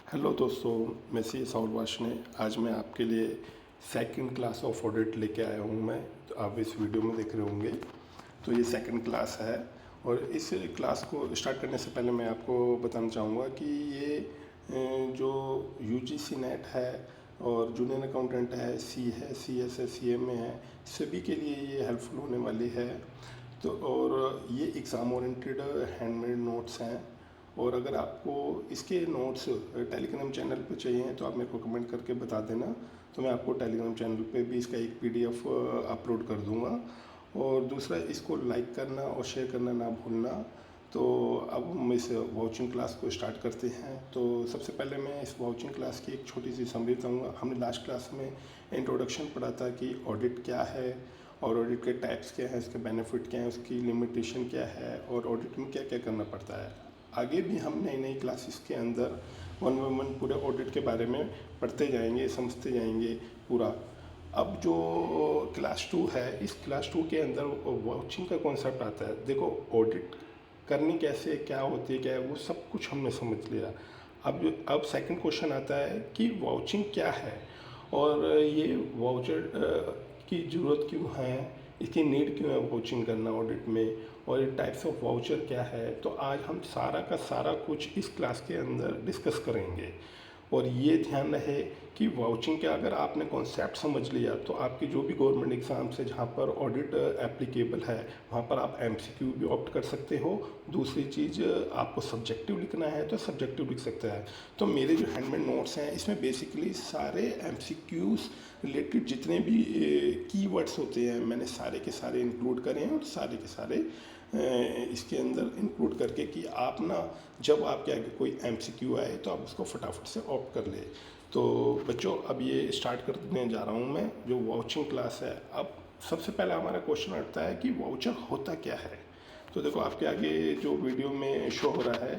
Hello दोस्तों, मैं सी Saul Washne. आज मैं आपके लिए सेकंड क्लास ऑफ ऑडिट लेके आया हूँ। मैं तो आप इस वीडियो में देख रहे होंगे। तो ये सेकंड क्लास है और इस क्लास को स्टार्ट करने से पहले मैं आपको बताना चाहूँगा कि ये जो यूजीसी नेट है और जूनियर अकाउंटेंट है, सीएस है, सीएमए है, सभी के लिए ये हेल्पफुल होने वाली है। तो और ये एग्ज़ाम ओरिएंटेड हैंडमेड नोट्स हैं। और अगर आपको इसके नोट्स टेलीग्राम चैनल पे चाहिए तो आप मेरे को कमेंट करके बता देना, तो मैं आपको टेलीग्राम चैनल पे भी इसका एक पीडीएफ अपलोड कर दूंगा। और दूसरा, इसको लाइक करना और शेयर करना ना भूलना। तो अब हम इस वाउचिंग क्लास को स्टार्ट करते हैं। तो सबसे पहले मैं इस वाउचिंग क्लास की एक छोटी सी समरी दूँगा। हमने लास्ट क्लास में इंट्रोडक्शन पढ़ा था कि ऑडिट क्या है और ऑडिट के टाइप्स क्या हैं, इसके बेनिफिट क्या हैं, उसकी लिमिटेशन क्या है और ऑडिट में क्या क्या करना पड़ता है। आगे भी हम नई नई क्लासेस के अंदर वन बाय वन पूरे ऑडिट के बारे में पढ़ते जाएंगे, समझते जाएंगे पूरा। अब जो क्लास 2 है, इस क्लास 2 के अंदर वाउचिंग का कॉन्सेप्ट आता है। देखो, ऑडिट करनी कैसे, क्या होती है, क्या है, वो सब कुछ हमने समझ लिया। अब सेकंड क्वेश्चन आता है कि वाउचिंग क्या है और ये वाउचर की ज़रूरत क्यों है, इसकी नीड क्यों है वाउचिंग करना ऑडिट में, और ये टाइप्स ऑफ वाउचर क्या है। तो आज हम सारा का सारा कुछ इस क्लास के अंदर डिस्कस करेंगे। और ये ध्यान रहे कि वाउचिंग का अगर आपने कॉन्सेप्ट समझ लिया तो आपकी जो भी गवर्नमेंट एग्ज़ाम्स है जहाँ पर ऑडिट एप्लीकेबल है वहाँ पर आप एमसीक्यू भी ऑप्ट कर सकते हो। दूसरी चीज़, आपको सब्जेक्टिव लिखना है तो सब्जेक्टिव लिख सकते हैं। तो मेरे जो हैंडमेड नोट्स हैं इसमें बेसिकली सारे एमसीक्यूज़ रिलेटेड जितने भी कीवर्ड्स होते हैं मैंने सारे के सारे इंक्लूड करे हैं और सारे के सारे इसके अंदर इंक्लूड करके कि आप ना जब आपके आगे कोई एमसीक्यू आए तो आप उसको फटाफट से ऑप्ट कर ले। तो बच्चों, अब ये स्टार्ट करने जा रहा हूँ मैं जो वाउचिंग क्लास है। अब सबसे पहला हमारा क्वेश्चन उठता है कि वाउचर होता क्या है। तो देखो, आपके आगे जो वीडियो में शो हो रहा है,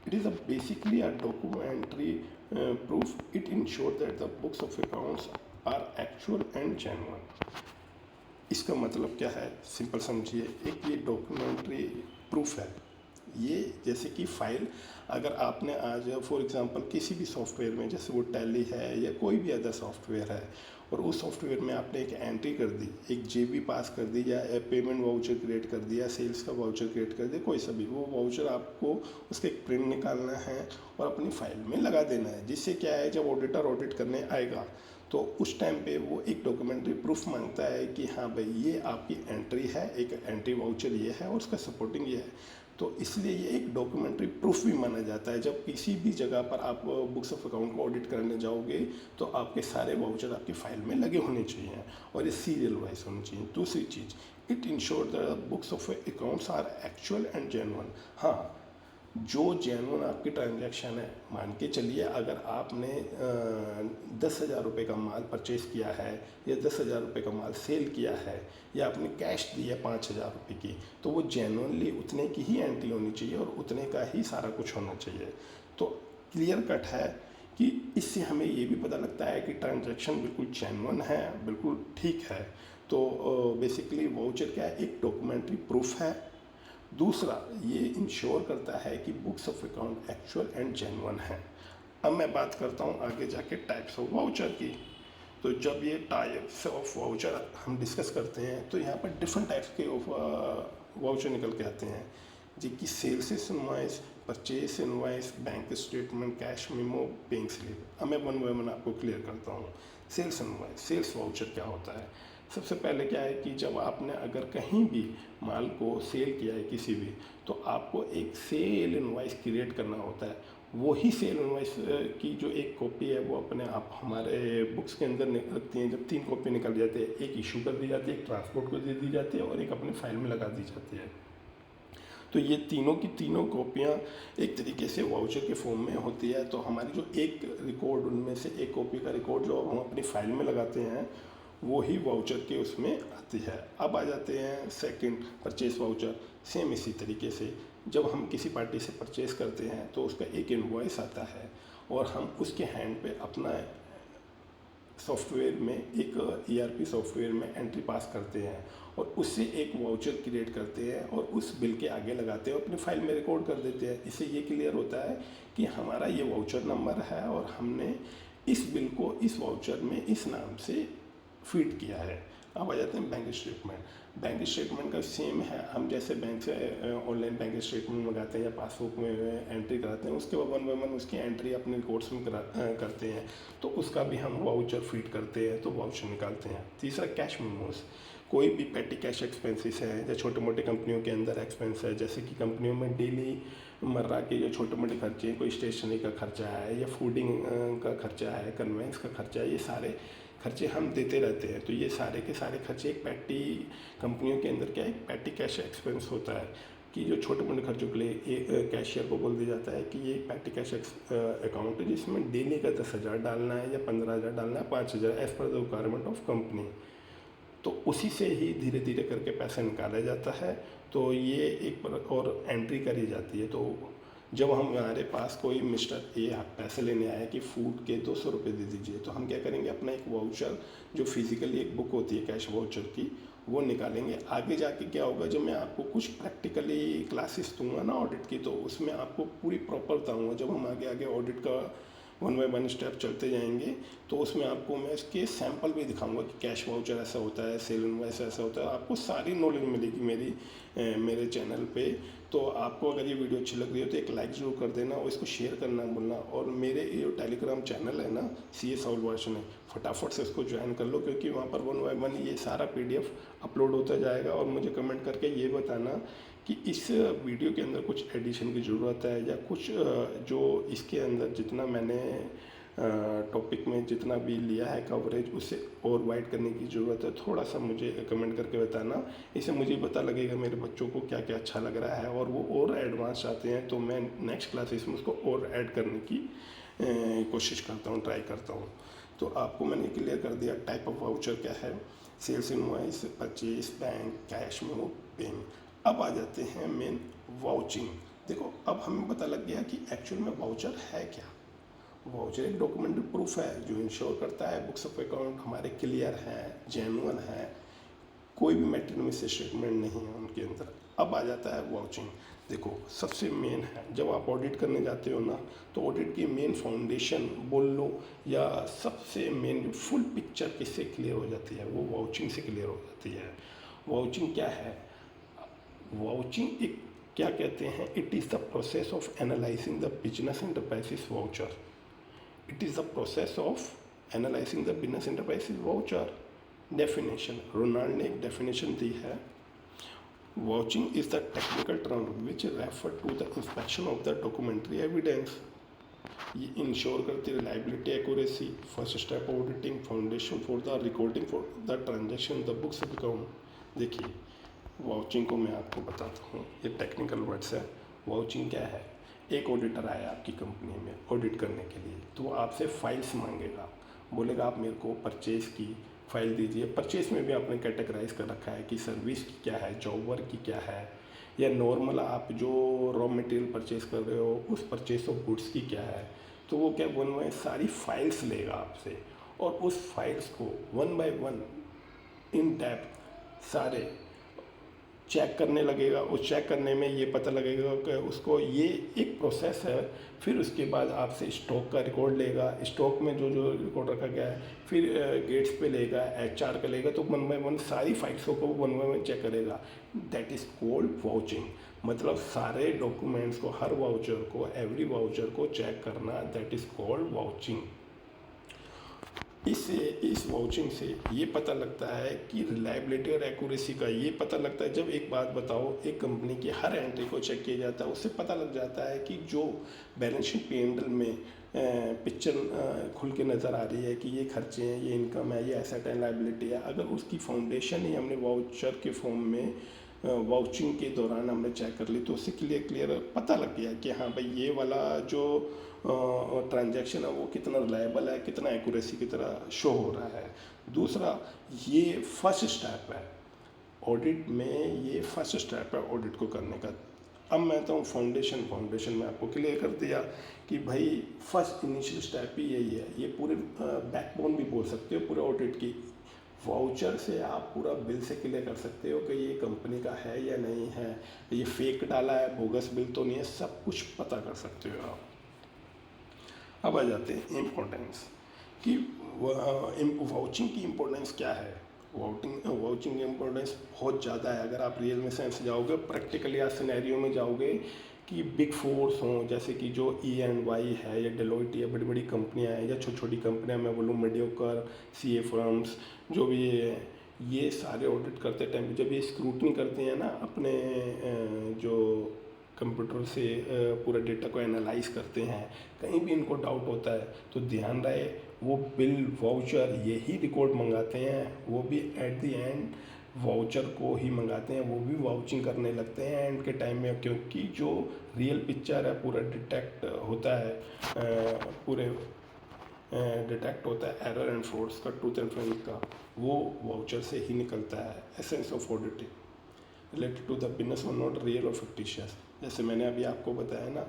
it is a basically a documentary proof. It ensure that the books of accounts are actual and genuine. इसका मतलब क्या है, सिंपल समझिए। एक ये डॉक्यूमेंट्री प्रूफ है। ये जैसे कि फाइल, अगर आपने आज फॉर एग्जांपल किसी भी सॉफ्टवेयर में, जैसे वो टैली है या कोई भी अदर सॉफ्टवेयर है, और उस सॉफ्टवेयर में आपने एक एंट्री कर दी, एक जेबी पास कर दी या पेमेंट वाउचर क्रिएट कर दिया, सेल्स का वाउचर क्रिएट कर दिया, कोई सा भी, वो वाउचर आपको उसका एक प्रिंट निकालना है और अपनी फाइल में लगा देना है। जिससे क्या है, जब ऑडिटर ऑडिट करने आएगा तो उस टाइम पे वो एक डॉक्यूमेंट्री प्रूफ मांगता है कि हाँ भाई, ये आपकी एंट्री है, एक एंट्री वाउचर ये है और उसका सपोर्टिंग ये है। तो इसलिए ये एक डॉक्यूमेंट्री प्रूफ भी माना जाता है। जब किसी भी जगह पर आप बुक्स ऑफ अकाउंट को ऑडिट करने जाओगे तो आपके सारे वाउचर आपकी फाइल में लगे होने चाहिए और ये सीरियल वाइज होनी चाहिए। दूसरी चीज़, it ensure that books of accounts are actual and genuine. हाँ, जो जेन्युइन आपकी ट्रांजैक्शन है, मान के चलिए अगर आपने 10,000 रुपये का माल परचेज़ किया है या 10,000 रुपये का माल सेल किया है या आपने कैश दी है 5,000 रुपये की, तो वो जेन्युइनली उतने की ही एंट्री होनी चाहिए और उतने का ही सारा कुछ होना चाहिए। तो क्लियर कट है कि इससे हमें ये भी पता लगता है कि ट्रांजैक्शन बिल्कुल जेन्युइन है, बिल्कुल ठीक है। तो बेसिकली वाउचर क्या है, एक डॉक्यूमेंट्री प्रूफ है। दूसरा, ये इंश्योर करता है कि books of account actual and genuine है। अब मैं बात करता हूँ आगे जाके टाइप्स ऑफ वाउचर की। तो जब ये टाइप्स ऑफ वाउचर हम डिस्कस करते हैं तो यहाँ पर डिफरेंट टाइप्स के वाउचर निकल के आते हैं, जी कि sales invoice, purchase invoice, bank statement, cash memo, paying slip. अब मैं वन बाय वन आपको क्लियर करता हूँ। सेल्स इनवॉइस, सेल्स वाउचर क्या होता है। सबसे पहले क्या है कि जब आपने अगर कहीं भी माल को सेल किया है किसी भी, तो आपको एक सेल इनवॉइस क्रिएट करना होता है। वही सेल इनवॉइस की जो एक कॉपी है वो अपने आप हमारे बुक्स के अंदर रखती हैं। जब 3 कॉपी निकल जाती है, एक इशू कर दी जाती है, एक ट्रांसपोर्ट को दे दी जाती है और एक अपने फाइल में लगा दी जाती है। तो ये तीनों की तीनों कॉपियाँ एक तरीके से वाउचर के फॉर्म में होती है। तो हमारी जो एक रिकॉर्ड, उनमें से एक कॉपी का रिकॉर्ड जो हम अपनी फाइल में लगाते हैं वो ही वाउचर के उसमें आती है। अब आ जाते हैं सेकंड, परचेस वाउचर। सेम इसी तरीके से जब हम किसी पार्टी से परचेस करते हैं तो उसका एक इनवॉइस आता है और हम उसके हैंड पे अपना सॉफ्टवेयर में, एक ईआरपी सॉफ्टवेयर में एंट्री पास करते हैं और उससे एक वाउचर क्रिएट करते हैं और उस बिल के आगे लगाते हैं और अपनी फाइल में रिकॉर्ड कर देते हैं। इससे ये क्लियर होता है कि हमारा ये वाउचर नंबर है और हमने इस बिल को इस वाउचर में इस नाम से फीड किया है। अब आ जाते हैं बैंक स्टेटमेंट। बैंक स्टेटमेंट का सेम है, हम जैसे बैंक से ऑनलाइन बैंक स्टेटमेंट मंगाते हैं या पासबुक में एंट्री कराते हैं, उसके बाद वन बाय वन उसकी एंट्री अपने रिकॉर्ड्स में करते हैं, तो उसका भी हम वाउचर फीड करते हैं तो वाउचर निकालते हैं। तीसरा कैश मेमोस। कोई भी पेटी कैश एक्सपेंसेस है या छोटे मोटे कंपनियों के अंदर एक्सपेंस है, जैसे कि कंपनियों में डेली मर्रा के जो छोटे मोटे खर्चे हैं, कोई स्टेशनरी का खर्चा है या फूडिंग का खर्चा है, कन्वेंस का खर्चा है, ये सारे खर्चे हम देते रहते हैं। तो ये सारे के सारे खर्चे एक पेटी कंपनियों के अंदर क्या है, एक पेटी कैश एक्सपेंस होता है कि जो छोटे मोटे खर्चों के लिए एक कैशियर को बोल दिया जाता है कि ये पेटी कैश अकाउंट है जिसमें डेली का 10,000 डालना है या 15,000 डालना है, 5,000 as per the requirement of company. तो उसी से ही धीरे धीरे करके पैसा निकाला जाता है। तो ये एक और एंट्री करी जाती है। तो जब हमारे पास कोई मिस्टर ए पैसे लेने आया कि फूड के 200 रुपये दे दीजिए, तो हम क्या करेंगे, अपना एक वाउचर जो फिजिकली एक बुक होती है कैश वाउचर की, वो निकालेंगे। आगे जाके क्या होगा, जब मैं आपको कुछ प्रैक्टिकली क्लासेस दूंगा ना ऑडिट की, तो उसमें आपको पूरी प्रॉपर बताऊँगा। जब हम आगे आगे ऑडिट का वन बाय वन स्टेप चलते जाएंगे तो उसमें आपको मैं इसके सैंपल भी दिखाऊंगा कि कैश वाउचर ऐसा होता है, सेल इनवॉइस ऐसा होता है। आपको सारी नॉलेज मिलेगी मेरे चैनल पे। तो आपको अगर ये वीडियो अच्छी लग रही हो तो एक लाइक ज़रूर कर देना और इसको शेयर करना भूलना। और मेरे ये टेलीग्राम चैनल है ना, CA साउल वर्शन है, फटाफट से इसको ज्वाइन कर लो, क्योंकि वहाँ पर वन बाय वन ये सारा PDF अपलोड होता जाएगा। और मुझे कमेंट करके ये बताना कि इस वीडियो के अंदर कुछ एडिशन की ज़रूरत है या कुछ जो इसके अंदर जितना मैंने टॉपिक में जितना भी लिया है कवरेज, उससे और वाइड करने की ज़रूरत है। थोड़ा सा मुझे कमेंट करके बताना, इससे मुझे पता लगेगा मेरे बच्चों को क्या क्या अच्छा लग रहा है और वो और एडवांस चाहते हैं, तो मैं नेक्स्ट क्लासेस में उसको और ऐड करने की कोशिश करता हूँ, ट्राई करता हूँ। तो आपको मैंने क्लियर कर दिया टाइप ऑफ वाउचर क्या है, sales invoice, purchase, bank, cash memo, pen. अब आ जाते हैं मेन वाउचिंग। देखो अब हमें पता लग गया कि एक्चुअल में वाउचर है क्या। वाउचर एक डॉक्यूमेंट्री प्रूफ है जो इंश्योर करता है बुक्स ऑफ अकाउंट हमारे क्लियर हैं, जेन्युइन है, कोई भी मैटेरियल स्टेटमेंट नहीं है उनके अंदर। अब आ जाता है वाउचिंग। देखो सबसे मेन है, जब आप ऑडिट करने जाते हो ना, तो ऑडिट की मेन फाउंडेशन बोल लो या सबसे मेन फुल पिक्चर किससे क्लियर हो जाती है, वो वाउचिंग से क्लियर हो जाती है। वाउचिंग क्या है, वाउचिंग एक क्या कहते हैं, it is the process of analysing the business enterprises voucher. It is the process of analysing the business enterprises voucher. Definition, Ronald ने एक डेफिनेशन दी है, vouching is the technical term which refer to the inspection of the documentary evidence. ये ensure करती है reliability, accuracy, first step auditing, foundation for the recording for the transaction, the books of account. देखिए vouching को मैं आपको बताता हूँ, ये टेक्निकल वर्ड्स है। वाउचिंग क्या है, एक ऑडिटर आया आपकी कंपनी में ऑडिट करने के लिए, तो वो आपसे फाइल्स मांगेगा, बोलेगा आप मेरे को परचेज़ की फाइल दीजिए। परचेज में भी आपने कैटेगराइज कर रखा है कि सर्विस की क्या है, जॉब वर्क की क्या है, या नॉर्मल आप जो रॉ मटेरियल परचेज कर रहे हो उस परचेज ऑफ गुड्स की क्या है। तो वो क्या वन बाय सारी फाइल्स लेगा आपसे और उस फाइल्स को one by one in depth सारे चेक करने लगेगा। उस चेक करने में ये पता लगेगा कि उसको ये एक प्रोसेस है। फिर उसके बाद आपसे स्टॉक का रिकॉर्ड लेगा, स्टॉक में जो जो रिकॉर्ड रखा गया है, फिर गेट्स पे लेगा, HR का लेगा, तो वन बाय वन सारी फाइल्सों को वन बाय वन चेक करेगा। That is called vouching. मतलब सारे डॉक्यूमेंट्स को, हर वाउचर को, एवरी वाउचर को चेक करना, दैट इज़ कॉल्ड वाउचिंग। इस वाउचिंग से ये पता लगता है कि रिलायबिलिटी और एक्यूरेसी का ये पता लगता है। जब एक बात बताओ, एक कंपनी की हर एंट्री को चेक किया जाता है, उससे पता लग जाता है कि जो बैलेंस शीट P&L में पिक्चर खुल के नज़र आ रही है कि ये खर्चे हैं, ये इनकम है, ये एसेट है, लायबिलिटी है, अगर उसकी फाउंडेशन ही हमने वाउचर के फॉर्म में वाउचिंग के दौरान हमने चेक कर ली, तो उससे क्लियर पता लग गया कि हाँ भाई ये वाला जो ट्रांजैक्शन है वो कितना रिलायबल है, कितना एक्यूरेसी की तरह शो हो रहा है। दूसरा, ये फर्स्ट स्टेप है ऑडिट में, ये फर्स्ट स्टेप है ऑडिट को करने का। अब मैं आता हूँ फाउंडेशन में आपको क्लियर कर दिया कि भाई फर्स्ट इनिशियल स्टेप ही यही है, ये पूरे बैकबोन भी बोल सकते हो पूरे ऑडिट की। वाउचर से आप पूरा बिल से क्लियर कर सकते हो कि ये कंपनी का है या नहीं है, ये फेक डाला है, बोगस बिल तो नहीं है, सब कुछ पता कर सकते हो आप। अब आ जाते हैं इम्पोर्टेंस कि वाउचिंग की इम्पोर्टेंस क्या है। वाउचिंग की इम्पोर्टेंस बहुत ज़्यादा है। अगर आप रियल में सेंस जाओगे, प्रैक्टिकली या सिनेरियो में जाओगे कि बिग फोर्स हों, जैसे कि जो EY है या डेलोइट या बड़ी बड़ी कंपनियां हैं या छोटी छोटी कंपनियां, मैं बोलूँ मीडियोकर, CA फर्म्स, जो भी ये सारे ऑडिट करते टाइम जब ये स्क्रूटनी करते हैं ना अपने जो कंप्यूटर से पूरा डेटा को एनालाइज करते हैं, कहीं भी इनको डाउट होता है तो ध्यान रहे वो बिल वाउचर यही रिकॉर्ड मंगाते हैं, वो भी एट द एंड वाउचर को ही मंगाते हैं, वो भी वाउचिंग करने लगते हैं एंड के टाइम में, क्योंकि जो रियल पिक्चर है पूरा डिटेक्ट होता है, पूरे डिटेक्ट होता है एरर एंड फ्रॉड्स का, ट्रूथ एंड फ्रेंड का, वो वाउचर से ही निकलता है। Essence of auditing related to the business और नॉट रियल और फिक्टिशियस। जैसे मैंने अभी आपको बताया ना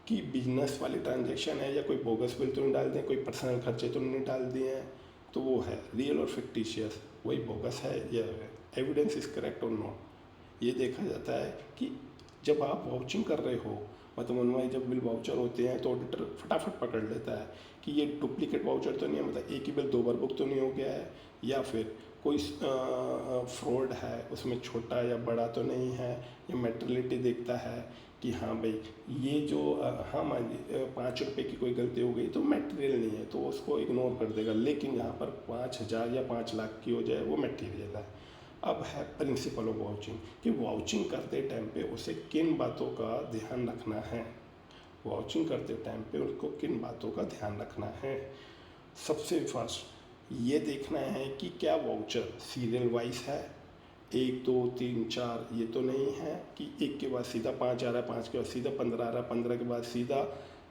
कि बिजनेस वाली ट्रांजैक्शन है या कोई बोगस बिल तो नहीं डाल दिए, कोई पर्सनल खर्चे तो नहीं डाल दिए हैं, तो वो है रियल और फिक्टिशियस, वही बोगस है या एविडेंस इज करेक्ट और नॉट। ये देखा जाता है कि जब आप वाउचिंग कर रहे हो, मतलब उनमें जब बिल वाउचर होते हैं तो ऑडिटर फटाफट पकड़ लेता है कि ये डुप्लीकेट वाउचर तो नहीं है, मतलब एक ही बिल 2 बार बुक तो नहीं हो गया है, या फिर कोई फ्रॉड है उसमें छोटा या बड़ा तो नहीं है, ये मेटेरियलिटी देखता है कि हाँ भाई ये जो हाँ मान लीजिए 5 रुपये की कोई गलती हो गई तो मटेरियल नहीं है तो उसको इग्नोर कर देगा, लेकिन यहाँ पर 5,000 या 5 लाख की हो जाए वो मटेरियल है। अब है प्रिंसिपल ऑफ वाउचिंग कि वाउचिंग करते टाइम पे उसे किन बातों का ध्यान रखना है, वाउचिंग करते टाइम पे उसको किन बातों का ध्यान रखना है। सबसे फर्स्ट ये देखना है कि क्या वाउचर सीरियल वाइज है, 1 2 3 4 ये तो नहीं है कि एक के बाद सीधा 5 आ रहा है, 5 के बाद सीधा 15 आ रहा है, 15 के बाद सीधा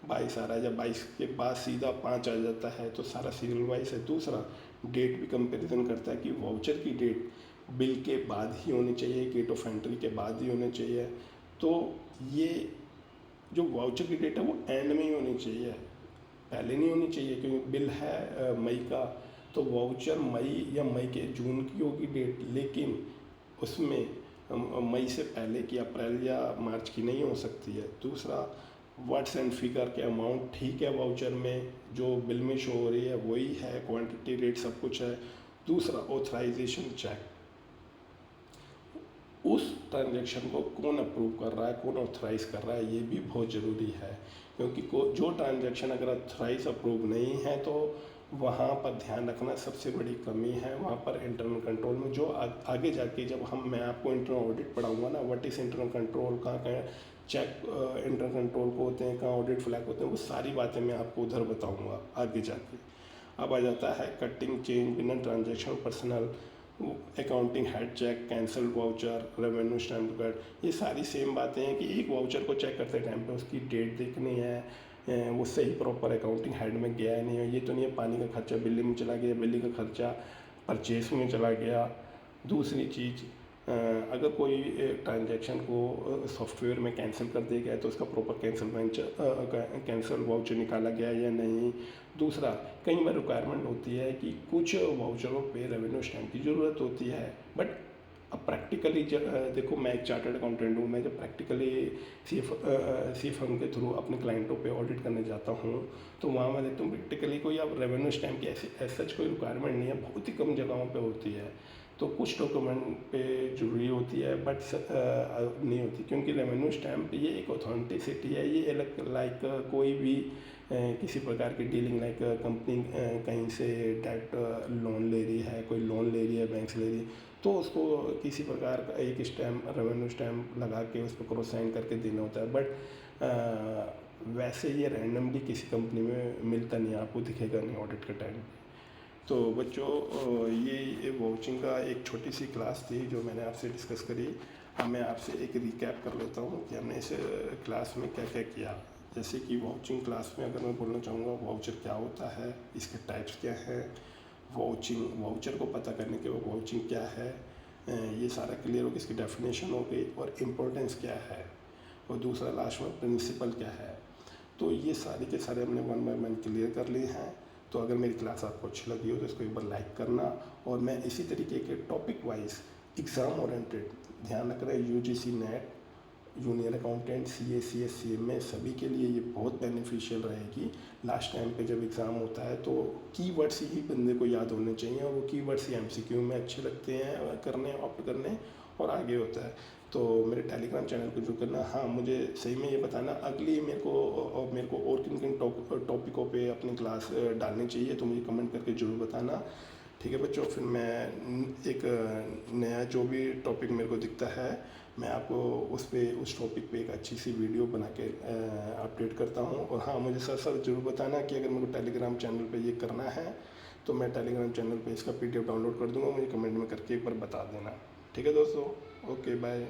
22 आ रहा है, या 22 के बाद सीधा 5 आ जाता है, तो सारा सीरियल वाइज है। दूसरा, डेट भी कंपैरिजन करता है कि वाउचर की डेट बिल के बाद ही होनी चाहिए, गेट ऑफ एंट्री के बाद ही होनी चाहिए। तो ये जो वाउचर की डेट है वो एंड में ही होनी चाहिए, पहले नहीं होनी चाहिए, क्योंकि बिल है मई का तो वाउचर मई या मई के जून की होगी डेट, लेकिन उसमें मई से पहले की अप्रैल या मार्च की नहीं हो सकती है। दूसरा, वर्ड्स एंड फिगर के अमाउंट ठीक है वाउचर में, जो बिल में शो हो रही है वही है, क्वांटिटी रेट सब कुछ है। दूसरा, ऑथराइजेशन चेक, उस ट्रांजैक्शन को कौन अप्रूव कर रहा है, कौन ऑथराइज कर रहा है, ये भी बहुत ज़रूरी है, क्योंकि जो ट्रांजैक्शन अगर ऑथराइज अप्रूव नहीं है तो वहाँ पर ध्यान रखना सबसे बड़ी कमी है। वहाँ पर इंटरनल कंट्रोल में जो आगे जाके जब मैं आपको इंटरनल ऑडिट पढ़ाऊँगा ना, व्हाट इज़ इंटरनल कंट्रोल, कहाँ कहाँ चेक इंटरनल कंट्रोल को होते हैं, कहाँ ऑडिट फ्लैग होते हैं, वो सारी बातें मैं आपको उधर बताऊँगा आगे जाके। अब आ जाता है कटिंग चेंज बिना transaction personal, accounting head check, cancel voucher, revenue stamp card, ये सारी सेम बातें हैं कि एक वाउचर को चेक करते टाइम पे उसकी डेट देखनी है, वो सही प्रॉपर अकाउंटिंग हेड में गया है नहीं है, ये तो नहीं है पानी का खर्चा बिल्ली में चला गया, बिल्ली का खर्चा परचेस में चला गया। दूसरी चीज़, अगर कोई ट्रांजैक्शन को सॉफ्टवेयर में कैंसिल कर दिया गया है तो उसका प्रॉपर कैंसिल वाउचर निकाला गया या नहीं। दूसरा, कई बार रिक्वायरमेंट होती है कि कुछ वाउचरों पे रेवेन्यू स्टैम्प की ज़रूरत होती है, बट अब प्रैक्टिकली देखो मैं एक चार्टर्ड अकाउंटेंट हूँ, मैं जब प्रैक्टिकली सी फर्म के थ्रू अपने क्लाइंटों पे ऑडिट करने जाता हूँ तो वहाँ मैं देखता हूँ प्रैक्टिकली कोई अब रेवेन्यू स्टैम्प की ऐसी सच कोई रिक्वायरमेंट नहीं है, बहुत ही कम जगहों पे होती है। तो कुछ डॉक्यूमेंट पे जरूरी होती है बट नहीं होती, क्योंकि रेवेन्यू स्टैम्प ये एक ऑथेंटिसिटी है, ये लाइक कोई भी किसी प्रकार की डीलिंग, लाइक कंपनी कहीं से डायरेक्ट लोन ले रही है, कोई लोन ले रही है, बैंक से ले रही है, तो उसको किसी प्रकार का एक स्टैम्प रेवेन्यू स्टैम्प लगा के उस पर क्रॉस साइन करके देना होता है। बट वैसे ये रैंडमली किसी कंपनी में मिलता नहीं, आपको दिखेगा नहीं ऑडिट के टाइम। तो बच्चों, ये वाउचिंग का एक छोटी सी क्लास थी जो मैंने आपसे डिस्कस करी। अब मैं आपसे एक रिकैप कर लेता हूँ कि हमने इस क्लास में क्या क्या किया। जैसे कि वाउचिंग क्लास में अगर मैं बोलना चाहूँगा वाउचर क्या होता है, इसके टाइप्स क्या हैं, वाउचर को पता करने के बाद वाउचिंग क्या है, ये सारा क्लियर हो गया, इसकी डेफिनेशन हो गई और इम्पोर्टेंस क्या है। और दूसरा लास्ट में प्रिंसिपल क्या है। तो ये सारे के सारे हमने 1 बाय 1 क्लियर कर लिए हैं। तो अगर मेरी क्लास आपको अच्छी लगी हो तो इसको एक बार लाइक करना, और मैं इसी तरीके के टॉपिक वाइज एग्ज़ाम ओरिएंटेड, ध्यान रख रहे हैं, UGC net, junior accountant, CA, CS, CMA सभी के लिए ये बहुत बेनिफिशियल रहेगी। लास्ट टाइम पे जब एग्ज़ाम होता है तो कीवर्ड्स ही बंदे को याद होने चाहिए, और वो कीवर्ड्स ही एमसीक्यू में अच्छे लगते हैं करने, ऑप्ट करने, और आगे होता है। तो मेरे टेलीग्राम चैनल को जो करना, हाँ मुझे सही में ये बताना अगली मेरे को और किन किन टॉपिकों पे अपनी क्लास डालनी चाहिए, तो मुझे कमेंट करके ज़रूर बताना। ठीक है बच्चों, फिर मैं एक नया जो भी टॉपिक मेरे को दिखता है मैं आपको उस टॉपिक पे एक अच्छी सी वीडियो बना के अपडेट करता हूँ। और हाँ मुझे साथ साथ जरूर बताना कि अगर मेरे को टेलीग्राम चैनल पे ये करना है तो मैं टेलीग्राम चैनल पे इसका PDF डाउनलोड कर दूँगा, मुझे कमेंट में करके एक बार बता देना। ठीक है दोस्तों, ओके बाय।